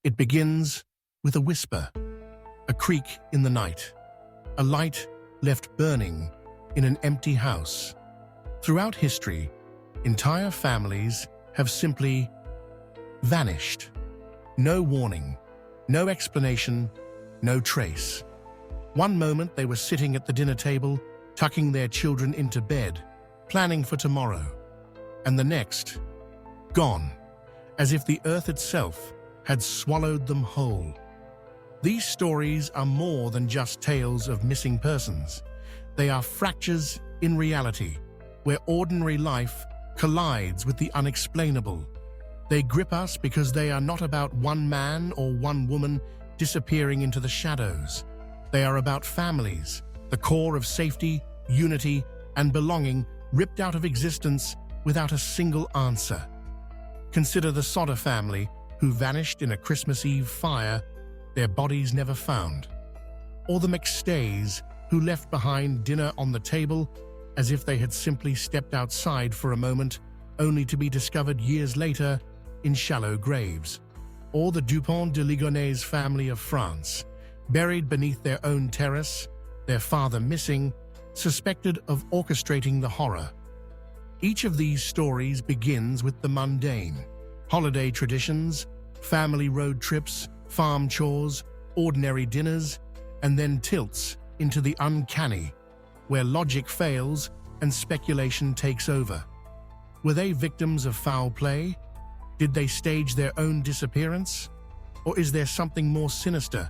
It begins with a whisper, a creak in the night, a light left burning in an empty house. Throughout history, entire families have simply vanished. No warning, no explanation, no trace. One moment they were sitting at the dinner table, tucking their children into bed, planning for tomorrow. And the next, gone, as if the earth itself had swallowed them whole. These stories are more than just tales of missing persons. They are fractures in reality, where ordinary life collides with the unexplainable. They grip us because they are not about one man or one woman disappearing into the shadows. They are about families, the core of safety, unity, and belonging ripped out of existence without a single answer. Consider the Sodder family, who vanished in a Christmas Eve fire, their bodies never found. Or the McStays, who left behind dinner on the table as if they had simply stepped outside for a moment, only to be discovered years later in shallow graves. Or the Dupont de Ligonnès family of France, buried beneath their own terrace, their father missing, suspected of orchestrating the horror. Each of these stories begins with the mundane: holiday traditions, family road trips, farm chores, ordinary dinners, and then tilts into the uncanny, where logic fails and speculation takes over. Were they victims of foul play? Did they stage their own disappearance? Or is there something more sinister,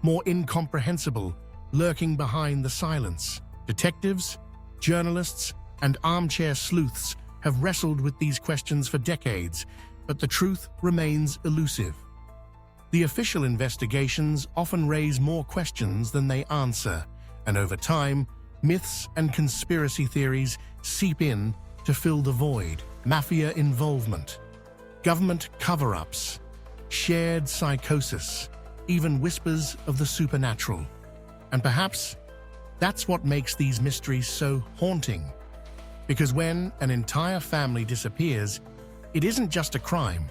more incomprehensible, lurking behind the silence? Detectives, journalists, and armchair sleuths have wrestled with these questions for decades, but the truth remains elusive. The official investigations often raise more questions than they answer, and over time, myths and conspiracy theories seep in to fill the void. Mafia involvement, government cover-ups, shared psychosis, even whispers of the supernatural. And perhaps that's what makes these mysteries so haunting. Because when an entire family disappears, it isn't just a crime.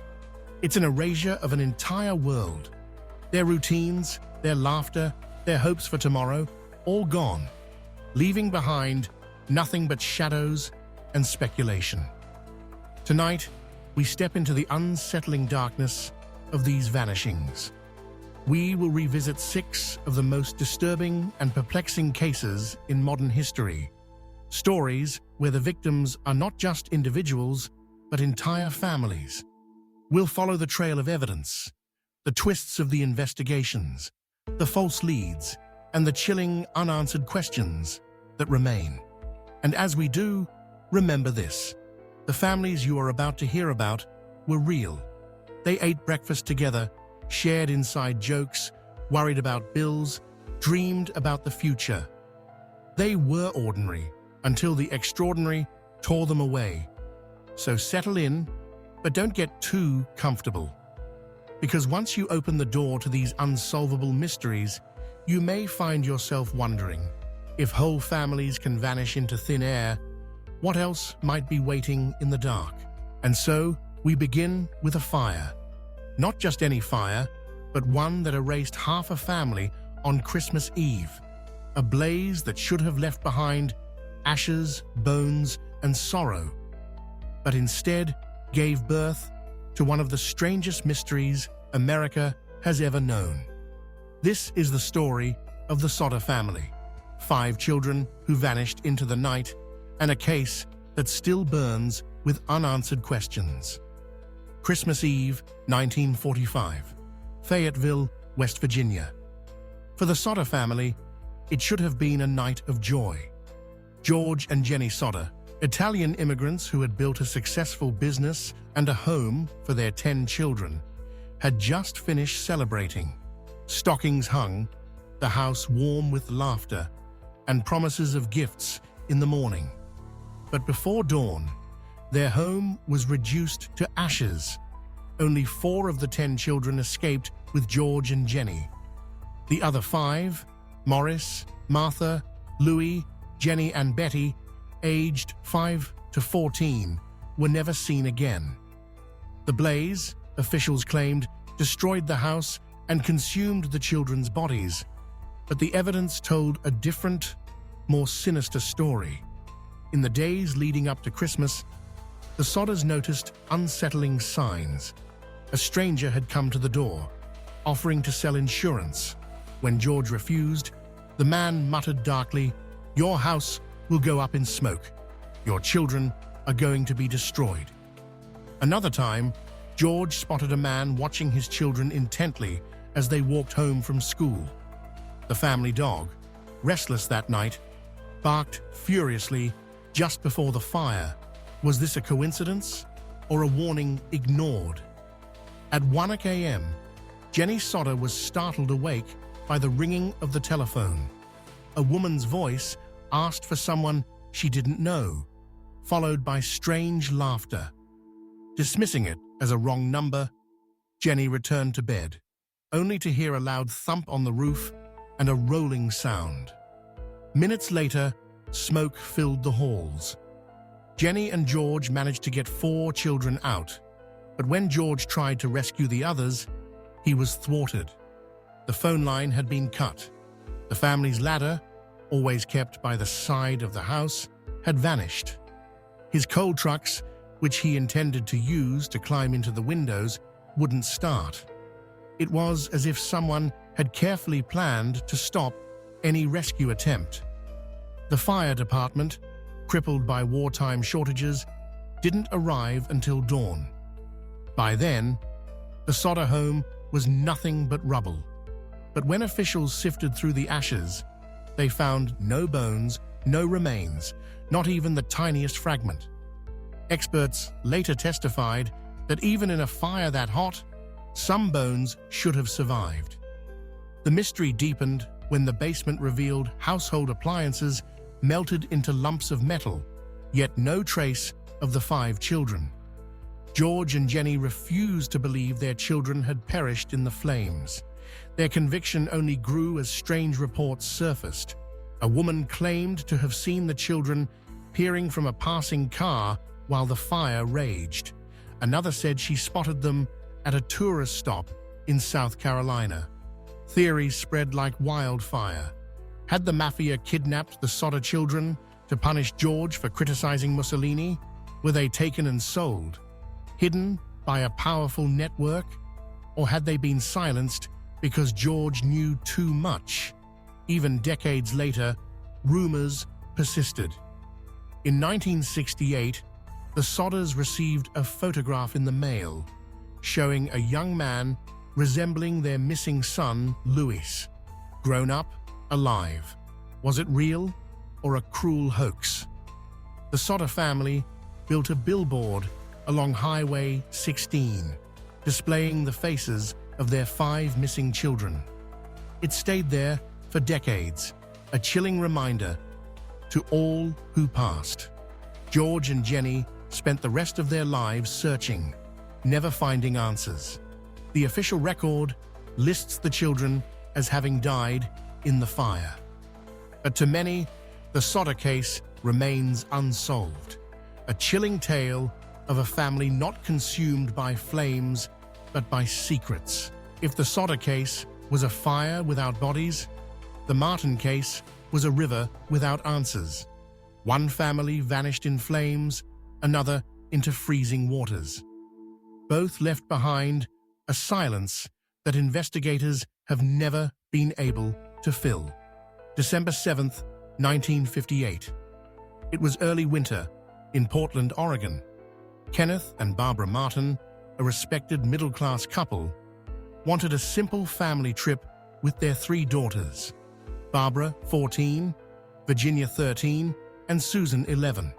It's an erasure of an entire world. Their routines, their laughter, their hopes for tomorrow, all gone, leaving behind nothing but shadows and speculation. Tonight, we step into the unsettling darkness of these vanishings. We will revisit 6 of the most disturbing and perplexing cases in modern history. Stories where the victims are not just individuals, but entire families. We'll follow the trail of evidence, the twists of the investigations, the false leads, and the chilling, unanswered questions that remain. And as we do, remember this: the families you are about to hear about were real. They ate breakfast together, shared inside jokes, worried about bills, dreamed about the future. They were ordinary until the extraordinary tore them away. So settle in, but don't get too comfortable. Because once you open the door to these unsolvable mysteries, you may find yourself wondering, if whole families can vanish into thin air, what else might be waiting in the dark? And so, we begin with a fire. Not just any fire, but one that erased half a family on Christmas Eve. A blaze that should have left behind ashes, bones, and sorrow, but instead gave birth to one of the strangest mysteries America has ever known. This is the story of the Sodder family, 5 children who vanished into the night, and a case that still burns with unanswered questions. Christmas Eve, 1945, Fayetteville, West Virginia. For the Sodder family, it should have been a night of joy. George and Jenny Sodder, Italian immigrants who had built a successful business and a home for their 10 children, had just finished celebrating. Stockings hung, the house warm with laughter, and promises of gifts in the morning. But before dawn, their home was reduced to ashes. Only 4 of the 10 children escaped with George and Jenny. The other 5, Morris, Martha, Louis, Jenny, and Betty, aged 5 to 14, were never seen again. The blaze, officials claimed, destroyed the house, and consumed the children's bodies. But the evidence told a different, more sinister story. In the days leading up to Christmas, the Sodders noticed unsettling signs. A stranger had come to the door, offering to sell insurance. When George refused, the man muttered darkly, "Your house will go up in smoke. Your children are going to be destroyed." Another time, George spotted a man watching his children intently as they walked home from school. The family dog, restless that night, barked furiously just before the fire. Was this a coincidence or a warning ignored? At 1 a.m., Jenny Sodder was startled awake by the ringing of the telephone. A woman's voice asked for someone she didn't know, followed by strange laughter. Dismissing it as a wrong number, Jenny returned to bed, only to hear a loud thump on the roof and a rolling sound. Minutes later, smoke filled the halls. Jenny and George managed to get 4 children out, but when George tried to rescue the others, he was thwarted. The phone line had been cut. The family's ladder, always kept by the side of the house, had vanished. His coal trucks, which he intended to use to climb into the windows, wouldn't start. It was as if someone had carefully planned to stop any rescue attempt. The fire department, crippled by wartime shortages, didn't arrive until dawn. By then, the Sodder home was nothing but rubble. But when officials sifted through the ashes, they found no bones, no remains, not even the tiniest fragment. Experts later testified that even in a fire that hot, some bones should have survived. The mystery deepened when the basement revealed household appliances melted into lumps of metal, yet no trace of the 5 children. George and Jenny refused to believe their children had perished in the flames. Their conviction only grew as strange reports surfaced. A woman claimed to have seen the children peering from a passing car while the fire raged. Another said she spotted them at a tourist stop in South Carolina. Theories spread like wildfire. Had the mafia kidnapped the Sodder children to punish George for criticizing Mussolini? Were they taken and sold, hidden by a powerful network? Or had they been silenced because George knew too much? Even decades later, rumors persisted. In 1968, the Sodders received a photograph in the mail showing a young man resembling their missing son, Louis, grown up, alive. Was it real or a cruel hoax? The Sodder family built a billboard along Highway 16, displaying the faces of their 5 missing children. It stayed there for decades, a chilling reminder to all who passed. George and Jenny spent the rest of their lives searching, never finding answers. The official record lists the children as having died in the fire. But to many, the Sodder case remains unsolved, a chilling tale of a family not consumed by flames, but by secrets. If the Sodder case was a fire without bodies, the Martin case was a river without answers. One family vanished in flames, another into freezing waters. Both left behind a silence that investigators have never been able to fill. December 7th, 1958. It was early winter in Portland, Oregon. Kenneth and Barbara Martin, a respected middle-class couple, wanted a simple family trip with their 3 daughters, Barbara, 14, Virginia, 13, and Susan, 11.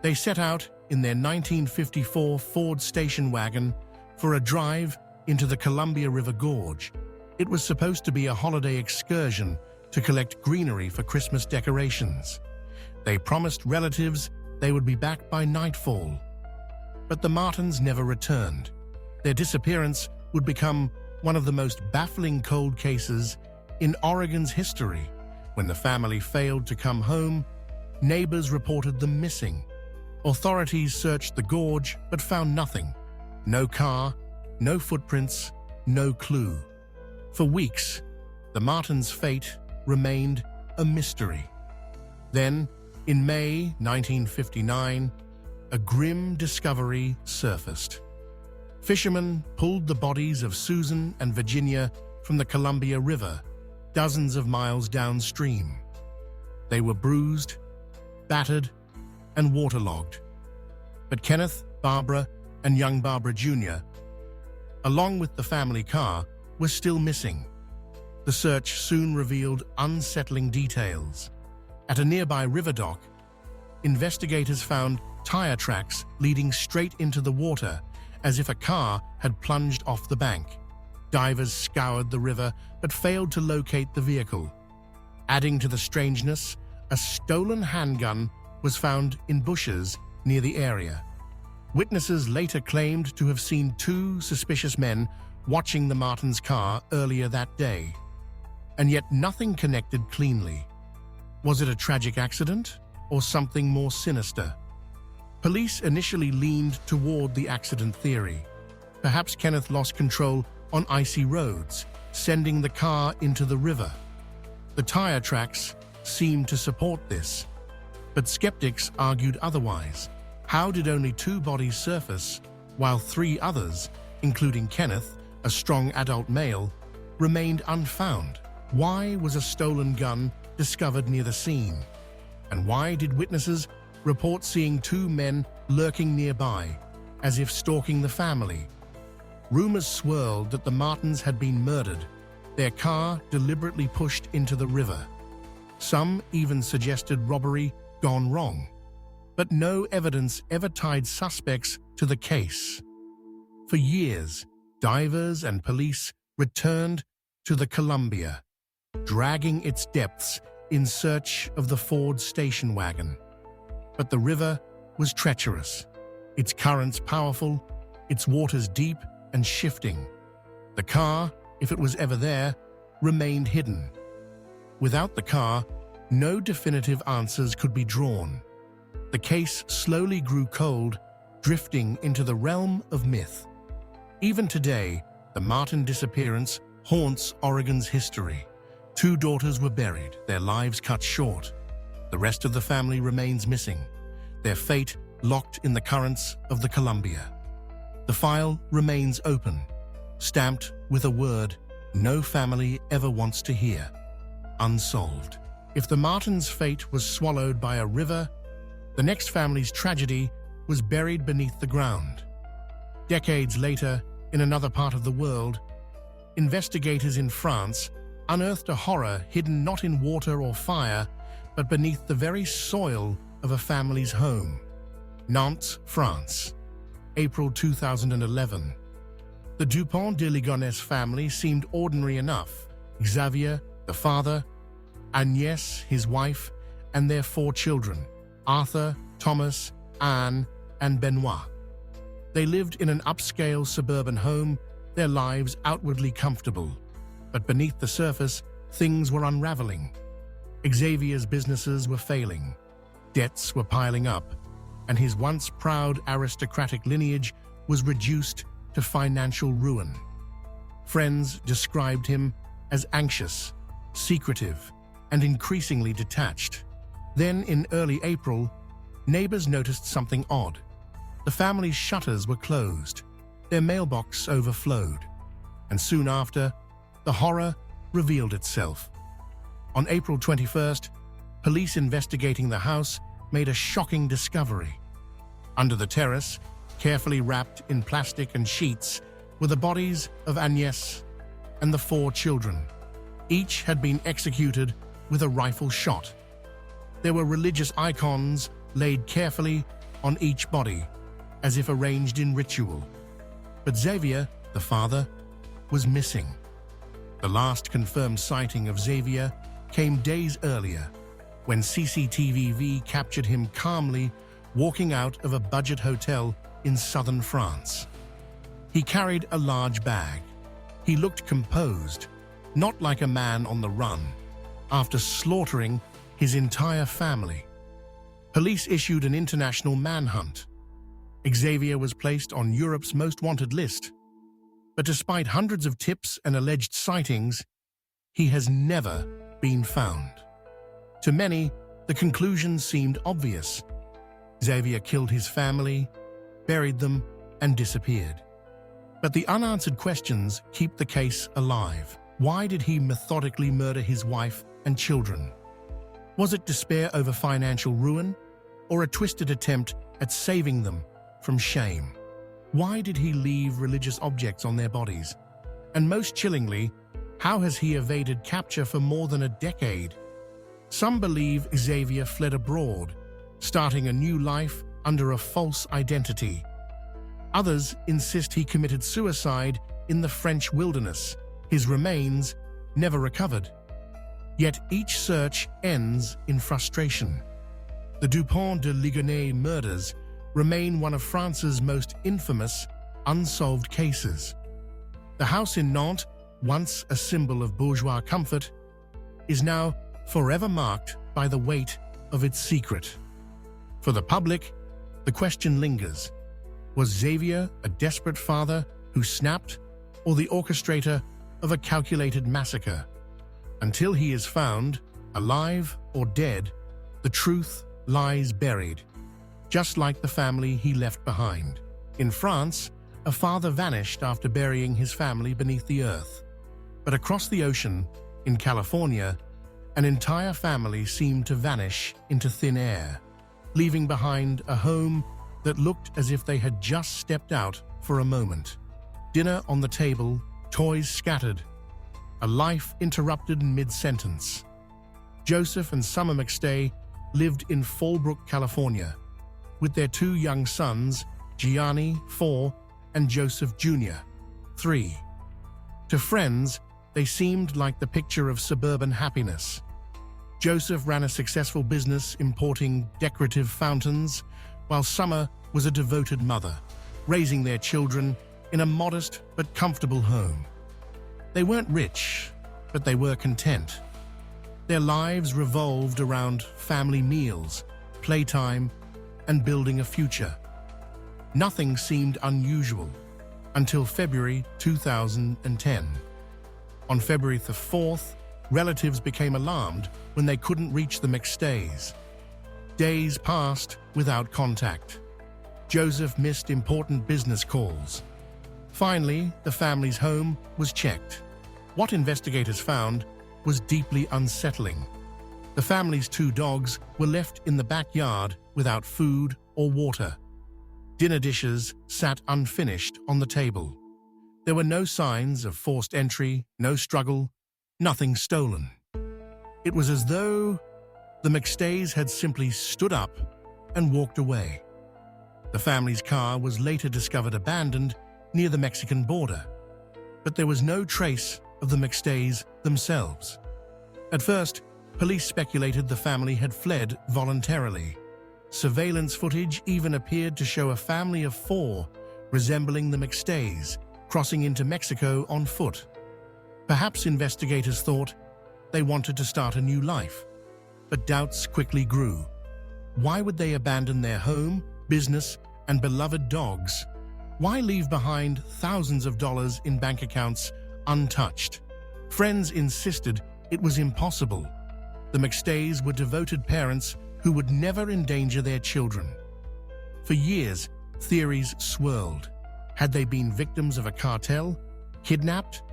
They set out in their 1954 Ford station wagon for a drive into the Columbia River Gorge. It was supposed to be a holiday excursion to collect greenery for Christmas decorations. They promised relatives they would be back by nightfall. But the Martins never returned. Their disappearance would become one of the most baffling cold cases in Oregon's history. When the family failed to come home, neighbors reported them missing. Authorities searched the gorge but found nothing. No car, no footprints, no clue. For weeks, the Martins' fate remained a mystery. Then, in May 1959, a grim discovery surfaced. Fishermen pulled the bodies of Susan and Virginia from the Columbia River, dozens of miles downstream. They were bruised, battered, and waterlogged. But Kenneth, Barbara, and young Barbara Jr., along with the family car, were still missing. The search soon revealed unsettling details. At a nearby river dock, investigators found tire tracks leading straight into the water, as if a car had plunged off the bank. Divers scoured the river but failed to locate the vehicle. Adding to the strangeness, a stolen handgun was found in bushes near the area. Witnesses later claimed to have seen two suspicious men watching the Martins' car earlier that day, and yet nothing connected cleanly. Was it a tragic accident or something more sinister? Police initially leaned toward the accident theory. Perhaps Kenneth lost control on icy roads, sending the car into the river. The tire tracks seemed to support this, but skeptics argued otherwise. How did only two bodies surface, while three others, including Kenneth, a strong adult male, remained unfound? Why was a stolen gun discovered near the scene? And why did witnesses report seeing two men lurking nearby, as if stalking the family? Rumors swirled that the Martins had been murdered, their car deliberately pushed into the river. Some even suggested robbery gone wrong, but no evidence ever tied suspects to the case. For years, divers and police returned to the Columbia, dragging its depths in search of the Ford station wagon. But the river was treacherous, its currents powerful, its waters deep and shifting. The car, if it was ever there, remained hidden. Without the car, no definitive answers could be drawn. The case slowly grew cold, drifting into the realm of myth. Even today, the Martin disappearance haunts Oregon's history. Two daughters were buried, their lives cut short. The rest of the family remains missing, their fate locked in the currents of the Columbia. The file remains open, stamped with a word no family ever wants to hear: unsolved. If the Martins' fate was swallowed by a river, the next family's tragedy was buried beneath the ground. Decades later, in another part of the world, investigators in France unearthed a horror hidden not in water or fire, but beneath the very soil of a family's home. Nantes, France, April 2011. The Dupont de Ligonnès family seemed ordinary enough. Xavier, the father, Agnès, his wife, and their four children, Arthur, Thomas, Anne, and Benoit. They lived in an upscale suburban home, their lives outwardly comfortable. But beneath the surface, things were unraveling. Xavier's businesses were failing, debts were piling up, and his once proud aristocratic lineage was reduced to financial ruin. Friends described him as anxious, secretive, and increasingly detached. Then, in early April, neighbors noticed something odd. The family's shutters were closed, their mailbox overflowed, and soon after, the horror revealed itself. On April 21st, police investigating the house made a shocking discovery. Under the terrace, carefully wrapped in plastic and sheets, were the bodies of Agnès and the four children. Each had been executed with a rifle shot. There were religious icons laid carefully on each body, as if arranged in ritual. But Xavier, the father, was missing. The last confirmed sighting of Xavier came days earlier, when CCTV captured him calmly walking out of a budget hotel in southern France. He carried a large bag. He looked composed, not like a man on the run, after slaughtering his entire family. Police issued an international manhunt. Xavier was placed on Europe's most wanted list. But despite hundreds of tips and alleged sightings, he has never been found. To many, the conclusion seemed obvious. Xavier killed his family, buried them, and disappeared. But the unanswered questions keep the case alive. Why did he methodically murder his wife and children? Was it despair over financial ruin, or a twisted attempt at saving them from shame? Why did he leave religious objects on their bodies? And most chillingly, how has he evaded capture for more than a decade? Some believe Xavier fled abroad, starting a new life under a false identity. Others insist he committed suicide in the French wilderness, his remains never recovered. Yet each search ends in frustration. The Dupont de Ligonnès murders remain one of France's most infamous, unsolved cases. The house in Nantes, once a symbol of bourgeois comfort, is now forever marked by the weight of its secret. For the public, the question lingers: was Xavier a desperate father who snapped, or the orchestrator of a calculated massacre? Until he is found, alive or dead, the truth lies buried, just like the family he left behind. In France, a father vanished after burying his family beneath the earth. But across the ocean, in California, an entire family seemed to vanish into thin air, leaving behind a home that looked as if they had just stepped out for a moment. Dinner on the table, toys scattered, a life interrupted mid-sentence. Joseph and Summer McStay lived in Fallbrook, California, with their two young sons, Gianni, 4, and Joseph Jr., 3. To friends, they seemed like the picture of suburban happiness. Joseph ran a successful business importing decorative fountains, while Summer was a devoted mother, raising their children in a modest but comfortable home. They weren't rich, but they were content. Their lives revolved around family meals, playtime, and building a future. Nothing seemed unusual until February 2010. On February the 4th, relatives became alarmed when they couldn't reach the McStays. Days passed without contact. Joseph missed important business calls. Finally, the family's home was checked. What investigators found was deeply unsettling. The family's 2 dogs were left in the backyard without food or water. Dinner dishes sat unfinished on the table. There were no signs of forced entry, no struggle, nothing stolen. It was as though the McStays had simply stood up and walked away. The family's car was later discovered abandoned near the Mexican border, but there was no trace of the McStays themselves. At first, police speculated the family had fled voluntarily. Surveillance footage even appeared to show a family of 4 resembling the McStays crossing into Mexico on foot. Perhaps investigators thought they wanted to start a new life, but doubts quickly grew. Why would they abandon their home, business, and beloved dogs? Why leave behind thousands of dollars in bank accounts untouched? Friends insisted it was impossible. The McStays were devoted parents who would never endanger their children. For years, theories swirled. Had they been victims of a cartel, kidnapped,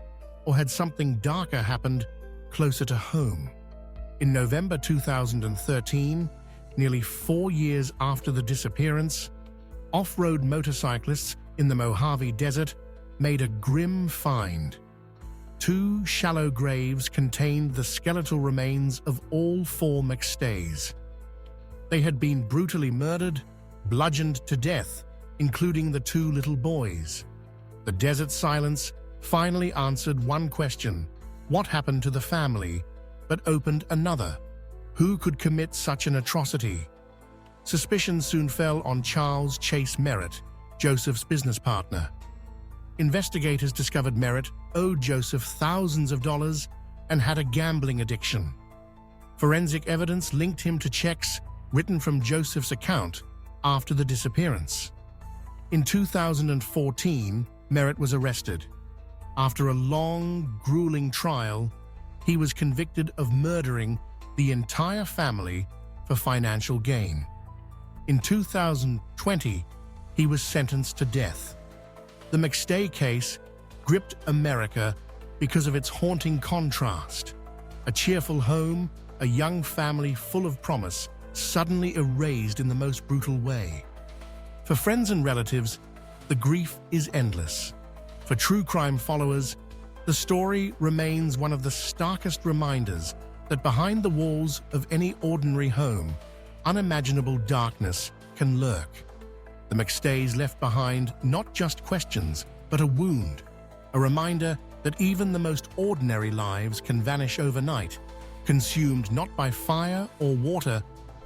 or had something darker happened closer to home? In November 2013, nearly 4 years after the disappearance, off-road motorcyclists in the Mojave Desert made a grim find. 2 shallow graves contained the skeletal remains of all 4 McStays. They had been brutally murdered, bludgeoned to death, including the 2 little boys. The desert silence finally answered one question: what happened to the family? But opened another: who could commit such an atrocity? Suspicion soon fell on Charles Chase Merritt, Joseph's business partner. Investigators discovered Merritt owed Joseph thousands of dollars and had a gambling addiction. Forensic evidence linked him to checks written from Joseph's account after the disappearance. In 2014, Merritt was arrested. After a long, grueling trial, he was convicted of murdering the entire family for financial gain. In 2020, he was sentenced to death. The McStay case gripped America because of its haunting contrast. A cheerful home, a young family full of promise, suddenly erased in the most brutal way. For friends and relatives, the grief is endless. For true crime followers, the story remains one of the starkest reminders that behind the walls of any ordinary home, unimaginable darkness can lurk. The McStays left behind not just questions, but a wound, a reminder that even the most ordinary lives can vanish overnight, consumed not by fire or water,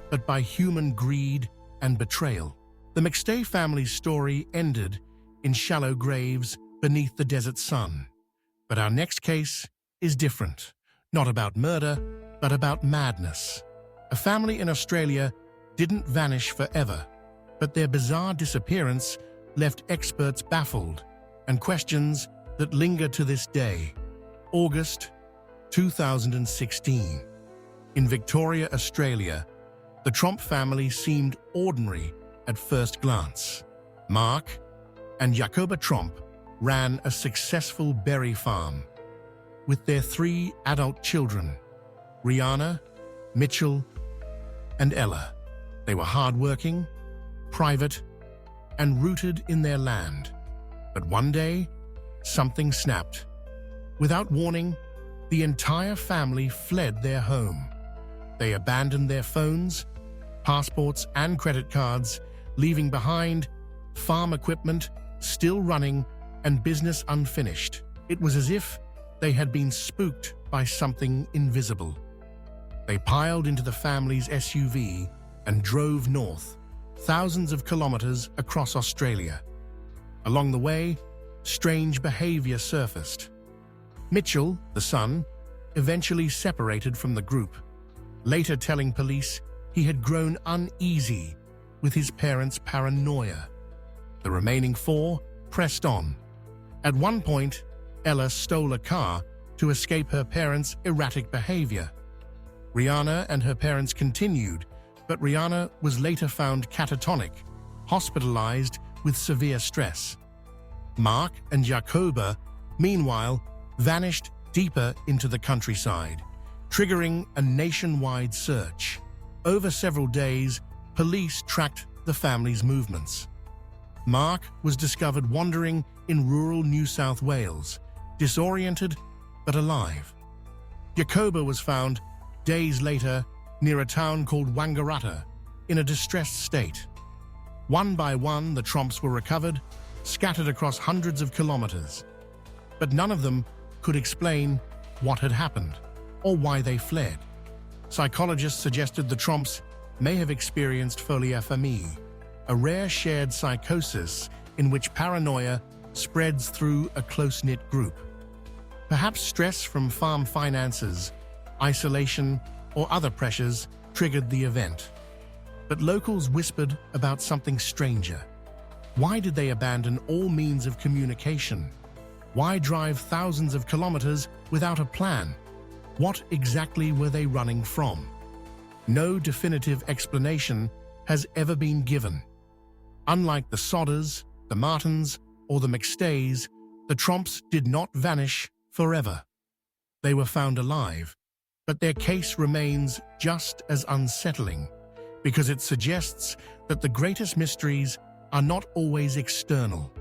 but by human greed and betrayal. The McStay family's story ended in shallow graves beneath the desert sun. But our next case is different, not about murder, but about madness. A family in Australia didn't vanish forever, but their bizarre disappearance left experts baffled and questions that linger to this day. August 2016. In Victoria, Australia, the Tromp family seemed ordinary at first glance. Mark and Jacoba Tromp ran a successful berry farm with their 3 adult children, Rihanna, Mitchell, and Ella. They were hardworking, private, and rooted in their land. But one day, something snapped. Without warning, the entire family fled their home. They abandoned their phones, passports, and credit cards, leaving behind farm equipment still running and business unfinished. It was as if they had been spooked by something invisible. They piled into the family's SUV and drove north, thousands of kilometers across Australia. Along the way, strange behavior surfaced. Mitchell, the son, eventually separated from the group, later telling police he had grown uneasy with his parents' paranoia. The remaining 4 pressed on. At one point, Ella stole a car to escape her parents' erratic behavior. Rihanna and her parents continued, but Rihanna was later found catatonic, hospitalized with severe stress. Mark and Jacoba, meanwhile, vanished deeper into the countryside, triggering a nationwide search. Over several days, police tracked the family's movements. Mark was discovered wandering in rural New South Wales, disoriented but alive. Jacoba was found days later near a town called Wangaratta in a distressed state. One by one, the Tromps were recovered, scattered across hundreds of kilometers. But none of them could explain what had happened or why they fled. Psychologists suggested the Tromps may have experienced folia famille, a rare shared psychosis in which paranoia spreads through a close-knit group. Perhaps stress from farm finances, isolation, or other pressures triggered the event. But locals whispered about something stranger. Why did they abandon all means of communication? Why drive thousands of kilometers without a plan? What exactly were they running from? No definitive explanation has ever been given. Unlike the Sodders, the Martins, or the McStays, the Tromps did not vanish forever. They were found alive, but their case remains just as unsettling because it suggests that the greatest mysteries are not always external.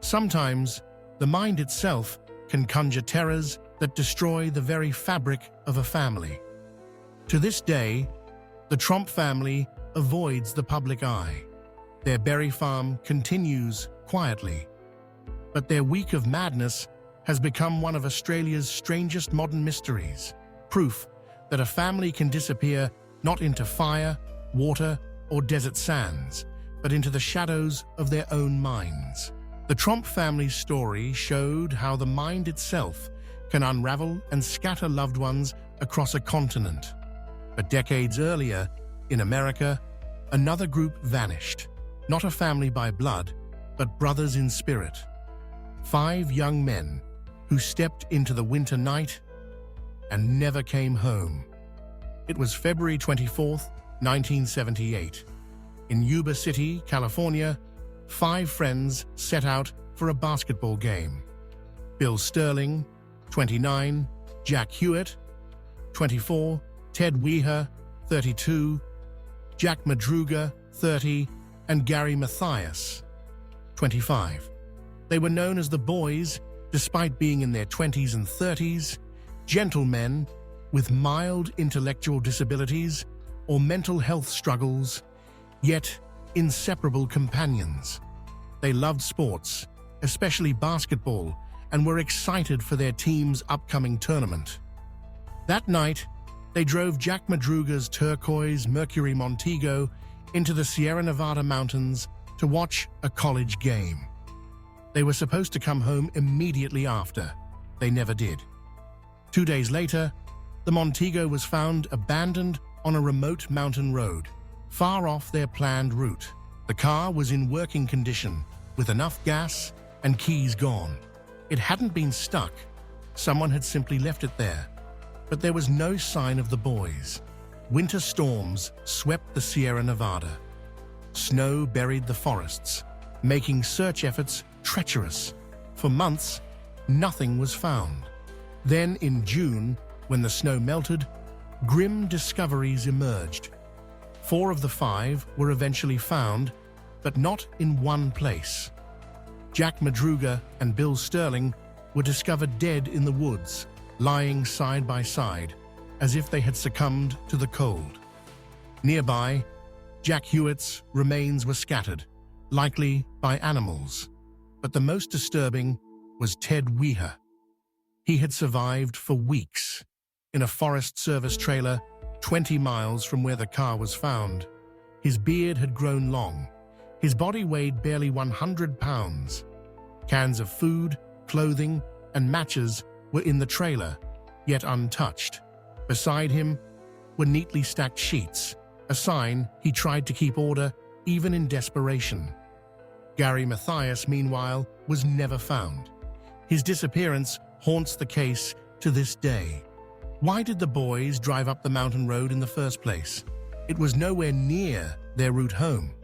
Sometimes, the mind itself can conjure terrors that destroy the very fabric of a family. To this day, the Tromp family avoids the public eye. Their berry farm continues quietly, but their week of madness has become one of Australia's strangest modern mysteries, proof that a family can disappear not into fire, water, or desert sands, but into the shadows of their own minds. The Tromp family's story showed how the mind itself can unravel and scatter loved ones across a continent. But decades earlier, in America, another group vanished, not a family by blood, but brothers in spirit. 5 young men, who stepped into the winter night and never came home. It was February 24, 1978. In Yuba City, California, 5 friends set out for a basketball game. Bill Sterling, 29, Jack Hewitt, 24, Ted Weher, 32, Jack Madruga, 30, and Gary Mathias, 25. They were known as the Boys, despite being in their 20s and 30s, gentlemen with mild intellectual disabilities or mental health struggles, yet inseparable companions. They loved sports, especially basketball, and were excited for their team's upcoming tournament. That night, they drove Jack Madruga's turquoise Mercury Montego into the Sierra Nevada mountains to watch a college game. They were supposed to come home immediately after. They never did. 2 days later, the Montego was found abandoned on a remote mountain road, far off their planned route. The car was in working condition, with enough gas and keys gone. It hadn't been stuck. Someone had simply left it there. But there was no sign of the boys. Winter storms swept the Sierra Nevada. Snow buried the forests, making search efforts treacherous. For months, nothing was found. Then in June, when the snow melted, grim discoveries emerged. 4 of the 5 were eventually found, but not in one place. Jack Madruga and Bill Sterling were discovered dead in the woods, lying side by side, as if they had succumbed to the cold. Nearby, Jack Hewitt's remains were scattered, likely by animals. But the most disturbing was Ted Weher. He had survived for weeks in a Forest Service trailer 20 miles from where the car was found. His beard had grown long. His body weighed barely 100 pounds. Cans of food, clothing, and matches were in the trailer, yet untouched. Beside him were neatly stacked sheets, a sign he tried to keep order even in desperation. Gary Mathias, meanwhile, was never found. His disappearance haunts the case to this day. Why did the boys drive up the mountain road in the first place? It was nowhere near their route home.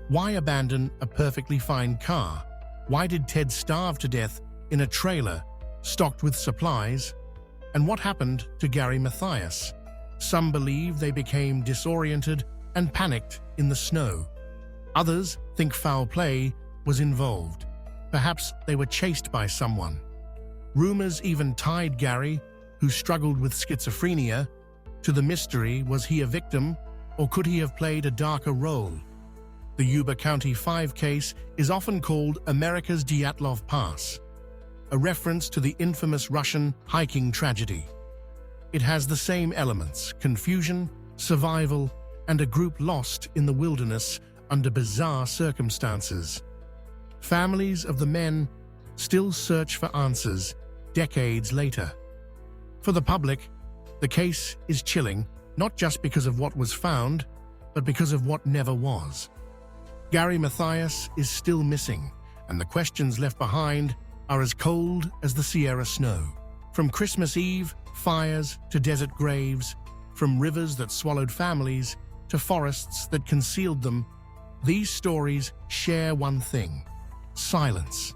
Why abandon a perfectly fine car? Why did Ted starve to death in a trailer stocked with supplies? And what happened to Gary Mathias? Some believe they became disoriented and panicked in the snow. Others think foul play was involved. Perhaps they were chased by someone. Rumors even tied Gary, who struggled with schizophrenia, to the mystery: was he a victim, or could he have played a darker role? The Yuba County 5 case is often called America's Dyatlov Pass, a reference to the infamous Russian hiking tragedy. It has the same elements: confusion, survival, and a group lost in the wilderness under bizarre circumstances. Families of the men still search for answers decades later. For the public, the case is chilling, not just because of what was found, but because of what never was. Gary Mathias is still missing, and the questions left behind are as cold as the Sierra snow. From Christmas Eve fires to desert graves, from rivers that swallowed families to forests that concealed them, these stories share one thing: silence.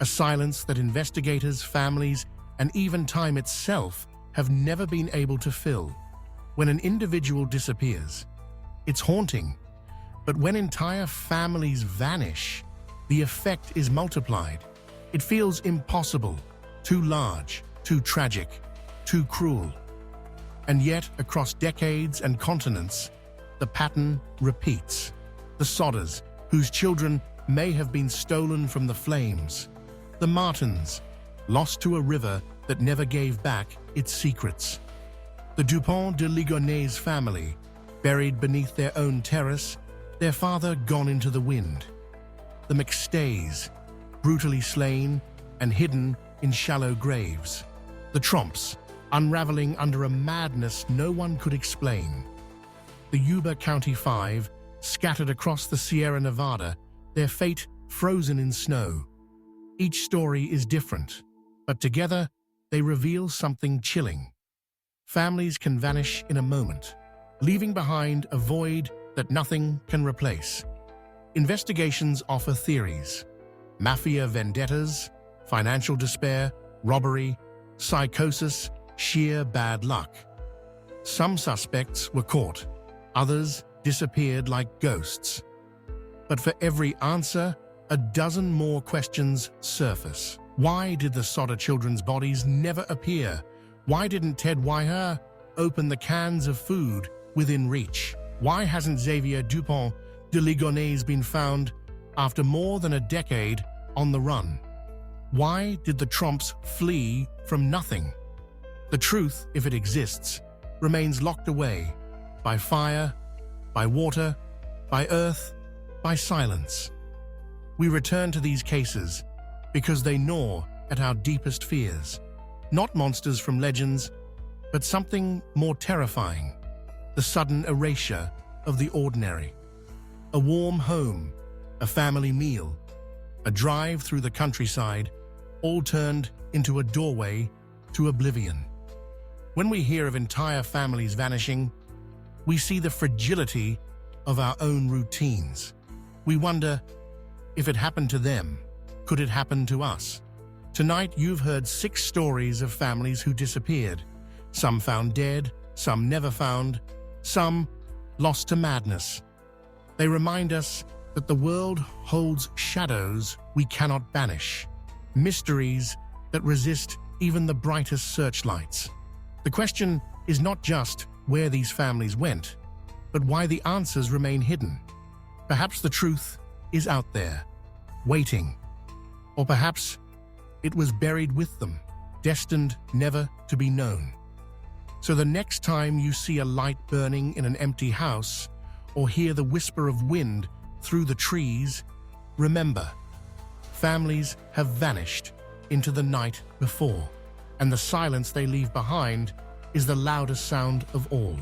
A silence that investigators, families, and even time itself have never been able to fill. When an individual disappears, it's haunting. But when entire families vanish, the effect is multiplied. It feels impossible, too large, too tragic, too cruel. And yet, across decades and continents, the pattern repeats. The Sodders, whose children may have been stolen from the flames. The Martins, lost to a river that never gave back its secrets. The Dupont de Ligonnès family, buried beneath their own terrace, their father gone into the wind. The McStays, brutally slain and hidden in shallow graves. The Tromps, unraveling under a madness no one could explain. The Yuba County 5, scattered across the Sierra Nevada, their fate frozen in snow. Each story is different, but together they reveal something chilling. Families can vanish in a moment, leaving behind a void that nothing can replace. Investigations offer theories: mafia vendettas, financial despair, robbery, psychosis, sheer bad luck. Some suspects were caught, others disappeared like ghosts. But for every answer, a dozen more questions surface. Why did the Sodder children's bodies never appear? Why didn't Ted Weiher open the cans of food within reach? Why hasn't Xavier Dupont de Ligonnès been found after more than a decade on the run? Why did the Tromps flee from nothing? The truth, if it exists, remains locked away by fire, by water, by earth, by silence. We return to these cases because they gnaw at our deepest fears. Not monsters from legends, but something more terrifying: the sudden erasure of the ordinary. A warm home, a family meal, a drive through the countryside, all turned into a doorway to oblivion. When we hear of entire families vanishing, we see the fragility of our own routines. We wonder, if it happened to them, could it happen to us? Tonight you've heard 6 stories of families who disappeared. Some found dead, some never found, some lost to madness. They remind us that the world holds shadows we cannot banish, mysteries that resist even the brightest searchlights. The question is not just where these families went, but why the answers remain hidden. Perhaps the truth is out there, waiting. Or perhaps it was buried with them, destined never to be known. So the next time you see a light burning in an empty house, or hear the whisper of wind through the trees, remember, families have vanished into the night before, and the silence they leave behind is the loudest sound of all.